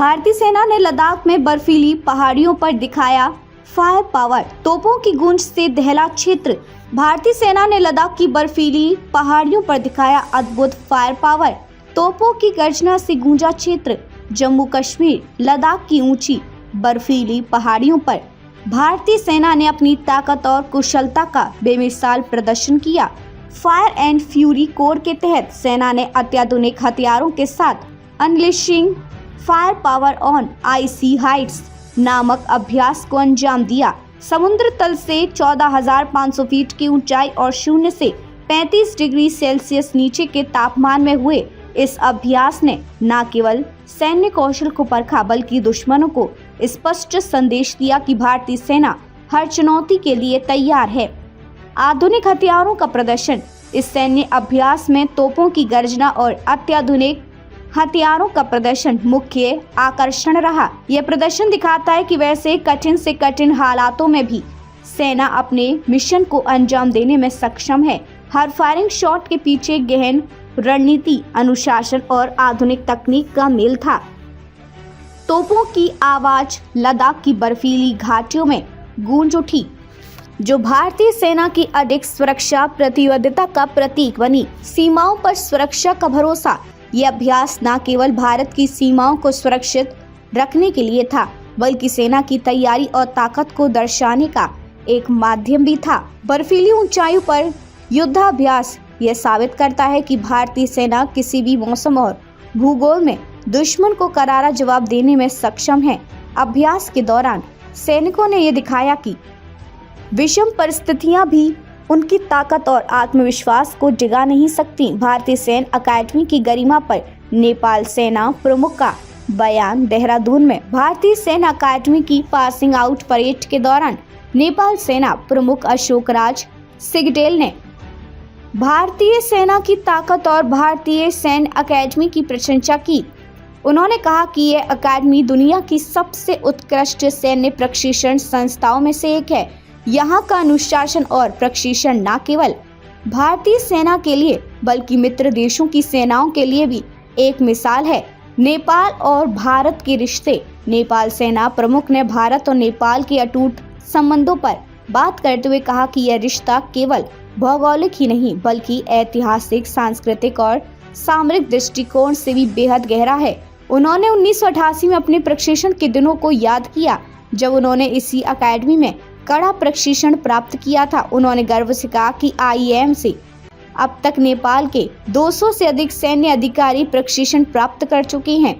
भारतीय सेना ने लद्दाख में बर्फीली पहाड़ियों पर दिखाया फायर पावर, तोपों की गूंज से दहला क्षेत्र। भारतीय सेना ने लद्दाख की बर्फीली पहाड़ियों पर दिखाया अद्भुत फायर पावर, तोपों की गर्जना से गूंजा क्षेत्र। जम्मू कश्मीर लद्दाख की ऊंची बर्फीली पहाड़ियों पर भारतीय सेना ने अपनी ताकत और कुशलता का बेमिसाल प्रदर्शन किया। फायर एंड फ्यूरी कोर के तहत सेना ने अत्याधुनिक हथियारों के साथ unleashing fire power on IC Heights नामक अभ्यास को अंजाम दिया। समुद्र तल से 14,500 फीट की ऊंचाई और शून्य से 35 डिग्री सेल्सियस नीचे के तापमान में हुए इस अभ्यास ने न केवल सैन्य कौशल को परखा बल्कि दुश्मनों को स्पष्ट संदेश दिया कि भारतीय सेना हर चुनौती के लिए तैयार है। आधुनिक हथियारों का प्रदर्शन। इस सैन्य अभ्यास में तोपों की गर्जना और अत्याधुनिक हथियारों का प्रदर्शन मुख्य आकर्षण रहा। यह प्रदर्शन दिखाता है कि वैसे कठिन से कठिन हालातों में भी सेना अपने मिशन को अंजाम देने में सक्षम है। हर फायरिंग शॉट के पीछे गहन रणनीति, अनुशासन और आधुनिक तकनीक का मेल था। तोपों की आवाज लद्दाख की बर्फीली घाटियों में गूंज उठी, जो भारतीय सेना की अधिक सुरक्षा प्रतिबद्धता का प्रतीक बनी। सीमाओं पर सुरक्षा का भरोसा। यह अभ्यास न केवल भारत की सीमाओं को सुरक्षित रखने के लिए था, बल्कि सेना की तैयारी और ताकत को दर्शाने का एक माध्यम भी था। बर्फीली ऊंचाइयों पर युद्धाभ्यास यह साबित करता है कि भारतीय सेना किसी भी मौसम और भूगोल में दुश्मन को करारा जवाब देने में सक्षम है। अभ्यास के दौरान सैनिकों ने यह दिखाया कि विषम परिस्थितियां भी उनकी ताकत और आत्मविश्वास को डिगा नहीं सकती। भारतीय सैन्य अकादमी की गरिमा पर नेपाल सेना प्रमुख का बयान। देहरादून में भारतीय सैन्य अकादमी की पासिंग आउट परेड के दौरान नेपाल सेना प्रमुख अशोक राज सिगडेल ने भारतीय सेना की ताकत और भारतीय सैन्य अकादमी की प्रशंसा की। उन्होंने कहा कि यह अकादमी दुनिया की सबसे उत्कृष्ट सैन्य प्रशिक्षण संस्थाओं में से एक है। यहाँ का अनुशासन और प्रशिक्षण न केवल भारतीय सेना के लिए बल्कि मित्र देशों की सेनाओं के लिए भी एक मिसाल है। नेपाल और भारत के रिश्ते। नेपाल सेना प्रमुख ने भारत और नेपाल के अटूट संबंधों पर बात करते हुए कहा कि यह रिश्ता केवल भौगोलिक ही नहीं बल्कि ऐतिहासिक, सांस्कृतिक और सामरिक दृष्टिकोण से भी बेहद गहरा है। उन्होंने 1988 में अपने प्रशिक्षण के दिनों को याद किया, जब उन्होंने इसी अकादमी में कड़ा प्रशिक्षण प्राप्त किया था। उन्होंने गर्व से कहा कि आईएम से अब तक नेपाल के 200 से अधिक सैन्य अधिकारी प्रशिक्षण प्राप्त कर चुके हैं,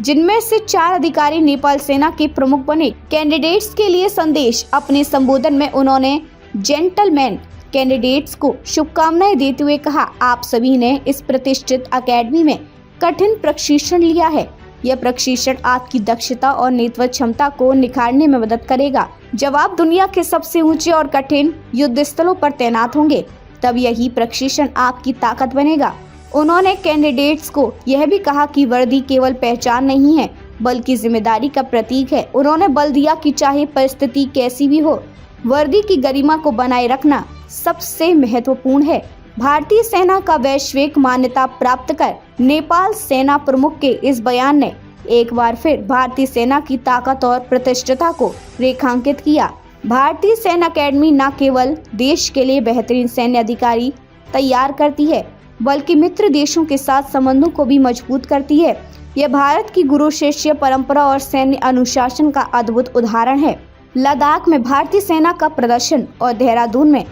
जिनमें से 4 अधिकारी नेपाल सेना के प्रमुख बने। कैंडिडेट्स के लिए संदेश। अपने संबोधन में उन्होंने जेंटलमैन कैंडिडेट्स को शुभकामनाएं देते हुए कहा, आप सभी ने इस प्रतिष्ठित अकेडमी में कठिन प्रशिक्षण लिया है। यह प्रशिक्षण आपकी दक्षता और नेतृत्व क्षमता को निखारने में मदद करेगा। जब आप दुनिया के सबसे ऊंचे और कठिन युद्ध स्थलों पर तैनात होंगे, तब यही प्रशिक्षण आपकी ताकत बनेगा। उन्होंने कैंडिडेट्स को यह भी कहा कि वर्दी केवल पहचान नहीं है बल्कि जिम्मेदारी का प्रतीक है। उन्होंने बल दिया कि चाहे परिस्थिति कैसी भी हो, वर्दी की गरिमा को बनाए रखना सबसे महत्वपूर्ण है। भारतीय सेना का वैश्विक मान्यता प्राप्त कर नेपाल सेना प्रमुख के इस बयान ने एक बार फिर भारतीय सेना की ताकत और प्रतिष्ठता को रेखांकित किया। भारतीय सैन्य अकेडमी न केवल देश के लिए बेहतरीन सैन्य अधिकारी तैयार करती है बल्कि मित्र देशों के साथ संबंधों को भी मजबूत करती है। यह भारत की गुरु शिष्य परंपरा और सैन्य अनुशासन का अद्भुत उदाहरण है। लद्दाख में भारतीय सेना का प्रदर्शन और देहरादून में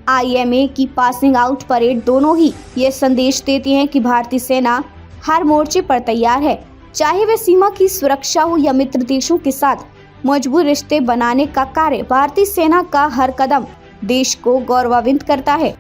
आईएमए की पासिंग आउट परेड दोनों ही ये संदेश देती हैं कि भारतीय सेना हर मोर्चे पर तैयार है, चाहे वह सीमा की सुरक्षा हो या मित्र देशों के साथ मजबूत रिश्ते बनाने का कार्य। भारतीय सेना का हर कदम देश को गौरवान्वित करता है।